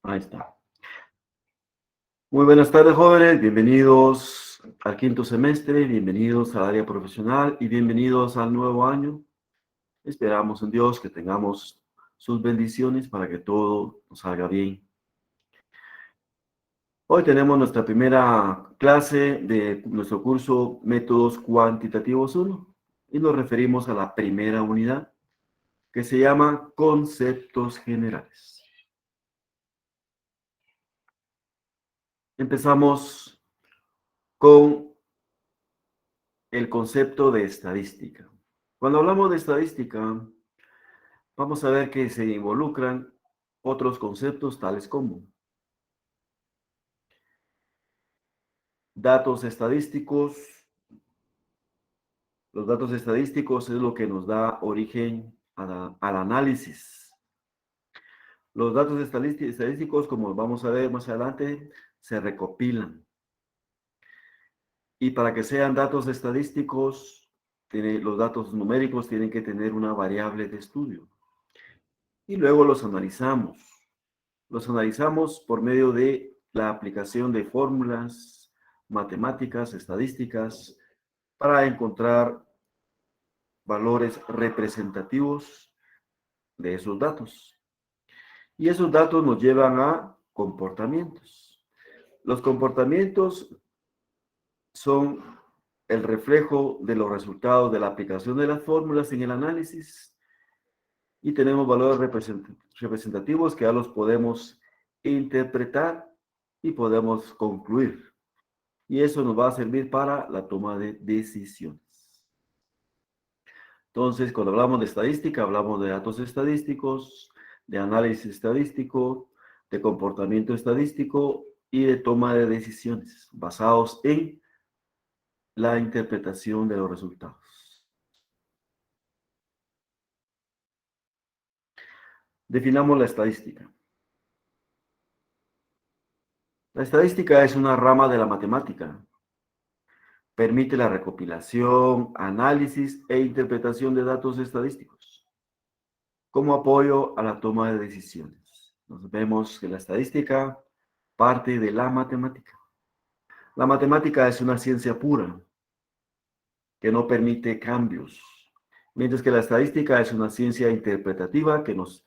Ahí está. Muy buenas tardes, jóvenes. Bienvenidos al quinto semestre, bienvenidos al área profesional y bienvenidos al nuevo año. Esperamos en Dios que tengamos sus bendiciones para que todo nos salga bien. Hoy tenemos nuestra primera clase de nuestro curso Métodos Cuantitativos 1 y nos referimos a la primera unidad que se llama Conceptos Generales. Empezamos con el concepto de estadística. Cuando hablamos de estadística, vamos a ver que se involucran otros conceptos tales como datos estadísticos. Los datos estadísticos es lo que nos da origen al análisis. Los datos estadísticos, como vamos a ver más adelante, se recopilan. Y para que sean datos estadísticos, los datos numéricos tienen que tener una variable de estudio. Y luego los analizamos. Los analizamos por medio de la aplicación de fórmulas matemáticas, estadísticas, para encontrar valores representativos de esos datos. Y esos datos nos llevan a comportamientos. Los comportamientos son el reflejo de los resultados de la aplicación de las fórmulas en el análisis y tenemos valores representativos que ya los podemos interpretar y podemos concluir. Y eso nos va a servir para la toma de decisiones. Entonces, cuando hablamos de estadística, hablamos de datos estadísticos, de análisis estadístico, de comportamiento estadístico y de toma de decisiones basados en la interpretación de los resultados. Definamos la estadística. La estadística es una rama de la matemática. Permite la recopilación, análisis e interpretación de datos estadísticos como apoyo a la toma de decisiones. Nos vemos que la estadística parte de la matemática. La matemática es una ciencia pura que no permite cambios, mientras que la estadística es una ciencia interpretativa que nos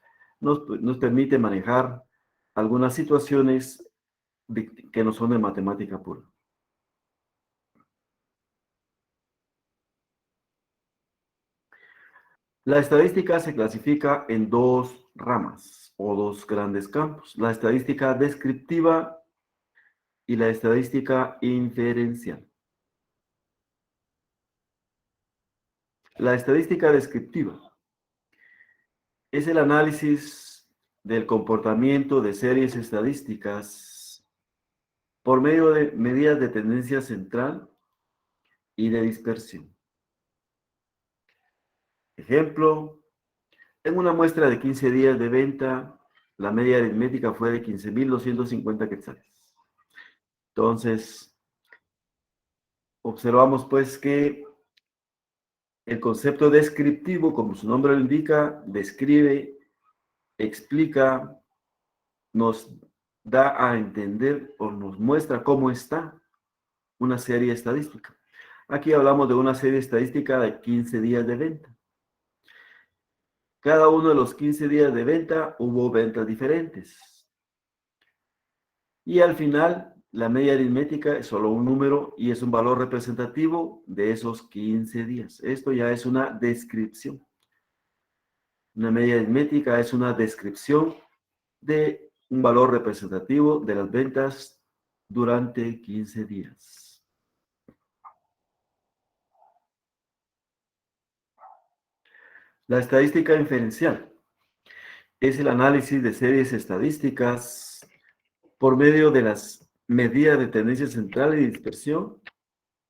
permite manejar algunas situaciones que no son de matemática pura. La estadística se clasifica en dos ramas o dos grandes campos: la estadística descriptiva y la estadística inferencial. La estadística descriptiva es el análisis del comportamiento de series estadísticas por medio de medidas de tendencia central y de dispersión. Ejemplo, en una muestra de 15 días de venta, la media aritmética fue de 15.250 quetzales. Entonces, observamos pues que el concepto descriptivo, como su nombre lo indica, describe, explica, nos da a entender o nos muestra cómo está una serie estadística. Aquí hablamos de una serie estadística de 15 días de venta. Cada uno de los 15 días de venta hubo ventas diferentes. Y al final, la media aritmética es solo un número y es un valor representativo de esos 15 días. Esto ya es una descripción. Una media aritmética es una descripción de un valor representativo de las ventas durante 15 días. La estadística inferencial es el análisis de series estadísticas por medio de las medidas de tendencia central y dispersión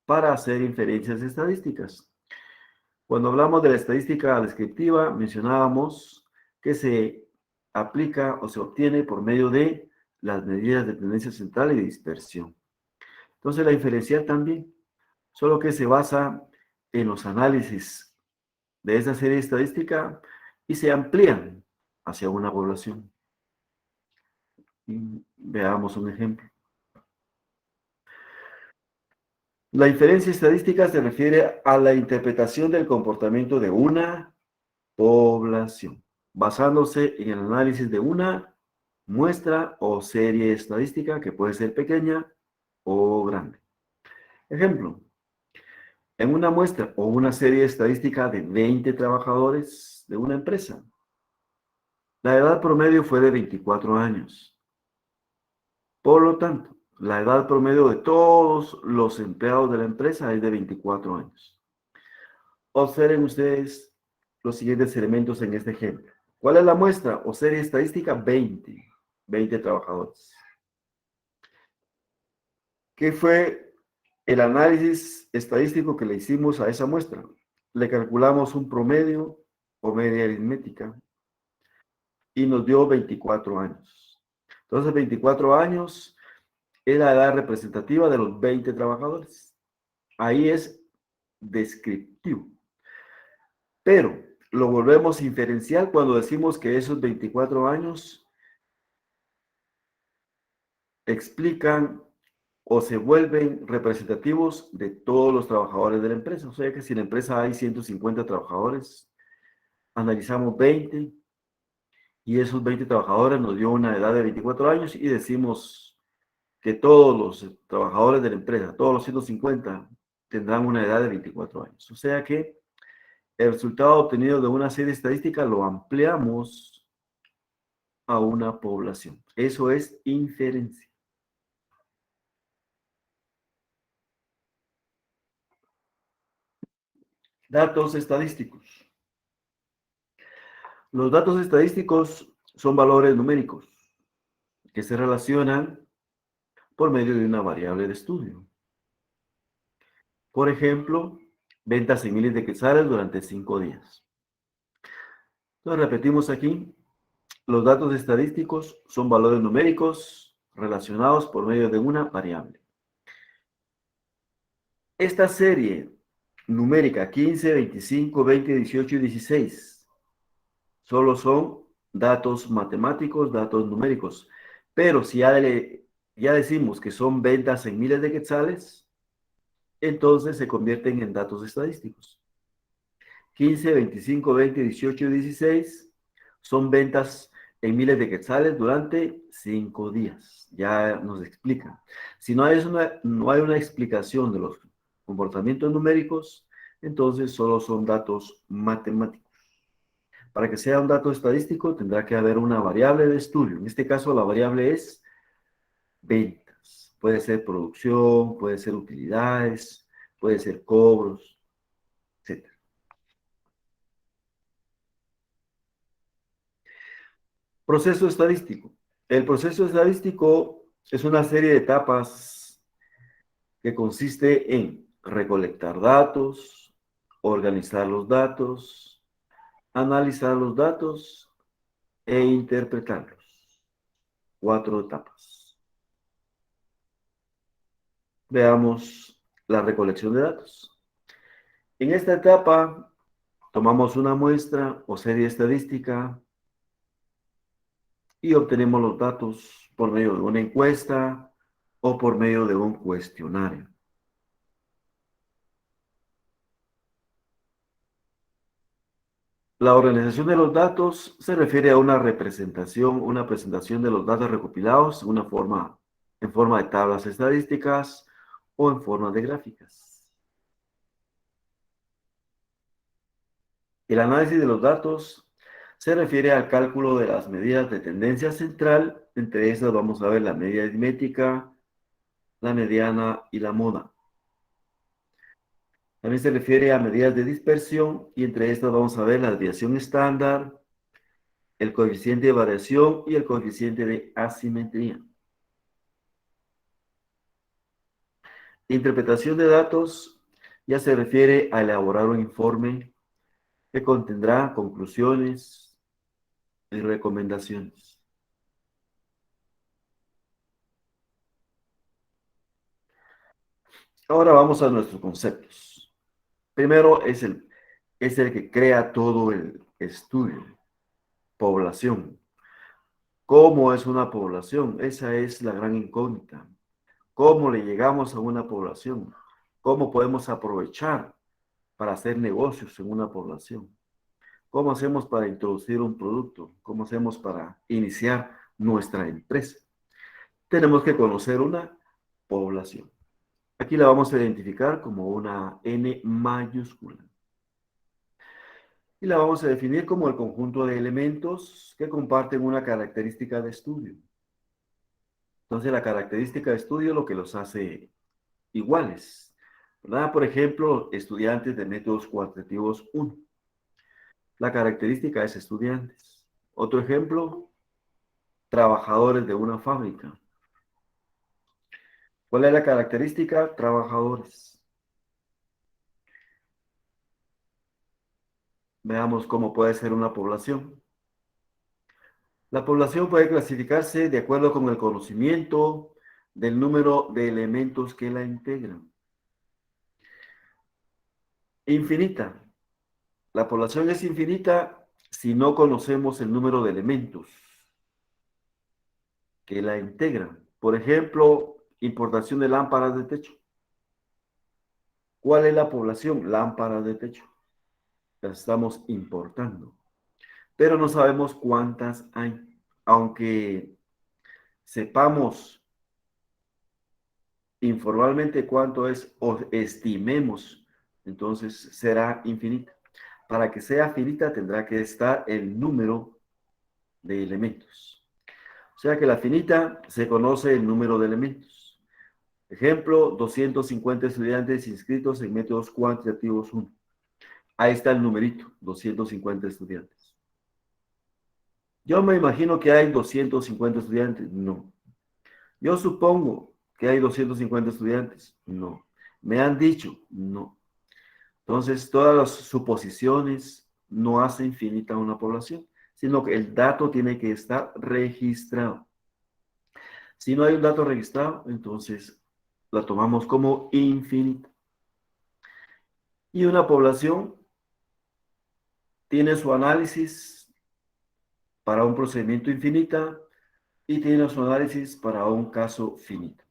para hacer inferencias estadísticas. Cuando hablamos de la estadística descriptiva, mencionábamos que se aplica o se obtiene por medio de las medidas de tendencia central y de dispersión. Entonces, la inferencial también, solo que se basa en los análisis de esa serie estadística y se amplían hacia una población. Y veamos un ejemplo. La inferencia estadística se refiere a la interpretación del comportamiento de una población, basándose en el análisis de una muestra o serie estadística que puede ser pequeña o grande. Ejemplo, en una muestra o una serie estadística de 20 trabajadores de una empresa, la edad promedio fue de 24 años. Por lo tanto, la edad promedio de todos los empleados de la empresa es de 24 años. Observen ustedes los siguientes elementos en este ejemplo. ¿Cuál es la muestra o serie estadística? 20 trabajadores. ¿Qué fue el análisis estadístico que le hicimos a esa muestra? Le calculamos un promedio o media aritmética y nos dio 24 años. Entonces, 24 años es la edad representativa de los 20 trabajadores. Ahí es descriptivo. Pero lo volvemos inferencial cuando decimos que esos 24 años explican o se vuelven representativos de todos los trabajadores de la empresa. O sea que si en la empresa hay 150 trabajadores, analizamos 20 y esos 20 trabajadores nos dio una edad de 24 años y decimos que todos los trabajadores de la empresa, todos los 150, tendrán una edad de 24 años. O sea que el resultado obtenido de una serie estadística lo ampliamos a una población. Eso es inferencia. Datos estadísticos. Los datos estadísticos son valores numéricos que se relacionan por medio de una variable de estudio. Por ejemplo, ventas en miles de quetzales durante 5 días. Entonces repetimos aquí, los datos estadísticos son valores numéricos relacionados por medio de una variable. Esta serie numérica 15, 25, 20, 18 y 16 solo son datos matemáticos, datos numéricos. Pero si ya decimos que son ventas en miles de quetzales, entonces se convierten en datos estadísticos. 15, 25, 20, 18 y 16 son ventas en miles de quetzales durante 5 días. Ya nos explican. Si no hay una explicación de los comportamientos numéricos, entonces solo son datos matemáticos. Para que sea un dato estadístico, tendrá que haber una variable de estudio. En este caso, la variable es ventas. Puede ser producción, puede ser utilidades, puede ser cobros, etc. Proceso estadístico. El proceso estadístico es una serie de etapas que consiste en recolectar datos, organizar los datos, analizar los datos e interpretarlos. 4 etapas. Veamos la recolección de datos. En esta etapa tomamos una muestra o serie estadística y obtenemos los datos por medio de una encuesta o por medio de un cuestionario. La organización de los datos se refiere a una representación, una presentación de los datos recopilados en forma de tablas estadísticas o en forma de gráficas. El análisis de los datos se refiere al cálculo de las medidas de tendencia central. Entre estas vamos a ver la media aritmética, la mediana y la moda. También se refiere a medidas de dispersión y entre estas vamos a ver la desviación estándar, el coeficiente de variación y el coeficiente de asimetría. Interpretación de datos ya se refiere a elaborar un informe que contendrá conclusiones y recomendaciones. Ahora vamos a nuestros conceptos. Primero es el que crea todo el estudio, población. ¿Cómo es una población? Esa es la gran incógnita. ¿Cómo le llegamos a una población? ¿Cómo podemos aprovechar para hacer negocios en una población? ¿Cómo hacemos para introducir un producto? ¿Cómo hacemos para iniciar nuestra empresa? Tenemos que conocer una población. Aquí la vamos a identificar como una N mayúscula. Y la vamos a definir como el conjunto de elementos que comparten una característica de estudio. Entonces, la característica de estudio es lo que los hace iguales, ¿verdad? Por ejemplo, estudiantes de métodos cuantitativos 1. La característica es estudiantes. Otro ejemplo, trabajadores de una fábrica. ¿Cuál es la característica? Trabajadores. Veamos cómo puede ser una población. La población puede clasificarse de acuerdo con el conocimiento del número de elementos que la integran. Infinita. La población es infinita si no conocemos el número de elementos que la integran. Por ejemplo, importación de lámparas de techo. ¿Cuál es la población? Lámparas de techo. Las estamos importando. Pero no sabemos cuántas hay. Aunque sepamos informalmente cuánto es o estimemos, entonces será infinita. Para que sea finita tendrá que estar el número de elementos. O sea que la finita se conoce el número de elementos. Ejemplo, 250 estudiantes inscritos en métodos cuantitativos 1. Ahí está el numerito, 250 estudiantes. Yo me imagino que hay 250 estudiantes. No. Yo supongo que hay 250 estudiantes. No. Me han dicho. No. Entonces, todas las suposiciones no hacen finita una población, sino que el dato tiene que estar registrado. Si no hay un dato registrado, entonces la tomamos como infinita. Y una población tiene su análisis para un procedimiento infinita y tiene su análisis para un caso finito.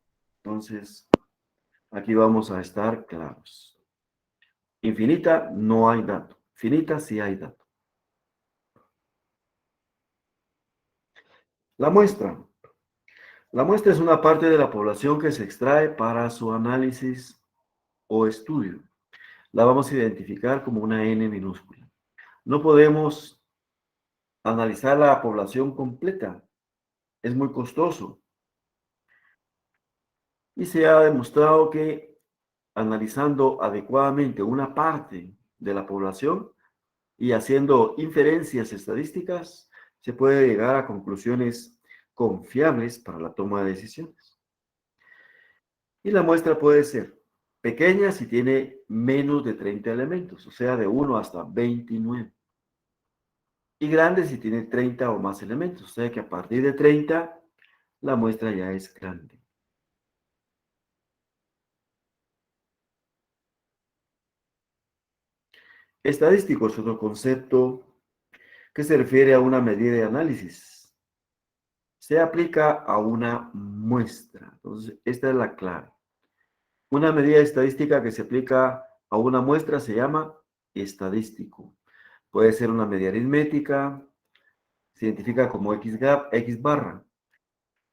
Entonces, aquí vamos a estar claros. Infinita no hay dato. Finita sí hay dato. La muestra. La muestra es una parte de la población que se extrae para su análisis o estudio. La vamos a identificar como una N minúscula. No podemos analizar la población completa. Es muy costoso. Y se ha demostrado que analizando adecuadamente una parte de la población y haciendo inferencias estadísticas, se puede llegar a conclusiones confiables para la toma de decisiones. Y la muestra puede ser pequeña si tiene menos de 30 elementos, o sea, de 1 hasta 29. Y grande si tiene 30 o más elementos, o sea que a partir de 30 la muestra ya es grande. Estadístico es otro concepto que se refiere a una medida de análisis. Se aplica a una muestra. Entonces, esta es la clave. Una medida estadística que se aplica a una muestra se llama estadístico. Puede ser una medida aritmética, se identifica como X gap, X barra.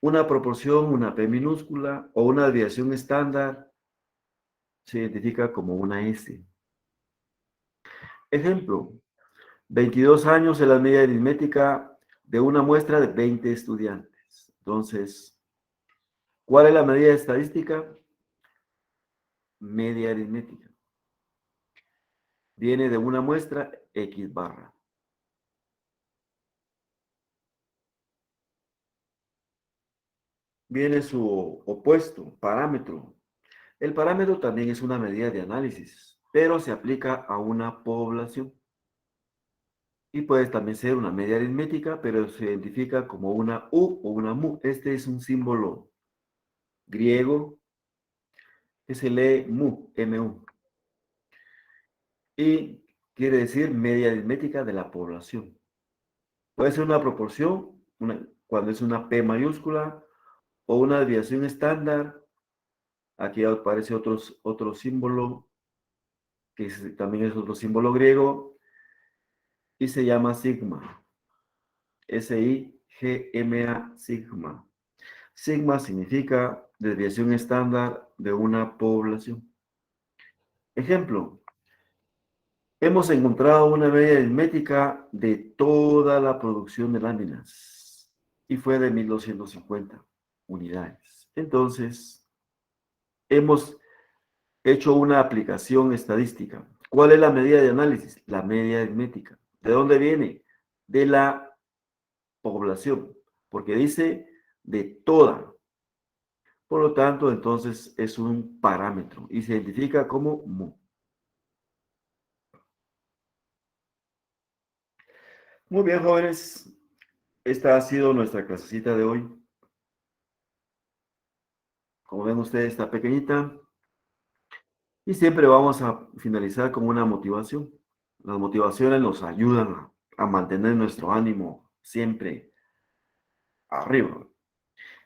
Una proporción, una P minúscula o una desviación estándar se identifica como una S. Ejemplo, 22 años es la medida aritmética de una muestra de 20 estudiantes. Entonces, ¿cuál es la medida estadística? Media aritmética. Viene de una muestra X barra. Viene su opuesto, parámetro. El parámetro también es una medida de análisis, pero se aplica a una población. Y puede también ser una media aritmética, pero se identifica como una U o una MU. Este es un símbolo griego que se lee MU, MU. Y quiere decir media aritmética de la población. Puede ser una proporción, cuando es una P mayúscula o una desviación estándar. Aquí aparece otro símbolo, que también es otro símbolo griego, y se llama sigma. S-I-G-M-A, sigma. Sigma significa desviación estándar de una población. Ejemplo, hemos encontrado una media aritmética de toda la producción de láminas y fue de 1250 unidades. Entonces, hemos hecho una aplicación estadística. ¿Cuál es la medida de análisis? La media aritmética. ¿De dónde viene? De la población, porque dice de toda. Por lo tanto, entonces es un parámetro y se identifica como mu. Muy bien, jóvenes. Esta ha sido nuestra clasecita de hoy. Como ven ustedes, está pequeñita. Y siempre vamos a finalizar con una motivación. Las motivaciones nos ayudan a mantener nuestro ánimo siempre arriba.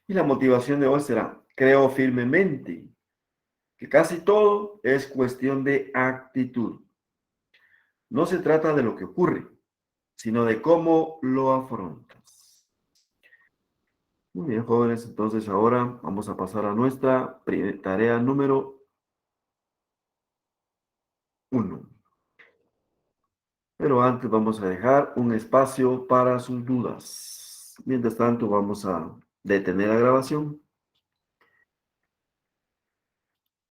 Y la motivación de hoy será: creo firmemente que casi todo es cuestión de actitud. No se trata de lo que ocurre, sino de cómo lo afrontas. Muy bien, jóvenes, entonces ahora vamos a pasar a nuestra tarea número 1. Pero antes vamos a dejar un espacio para sus dudas. Mientras tanto, vamos a detener la grabación.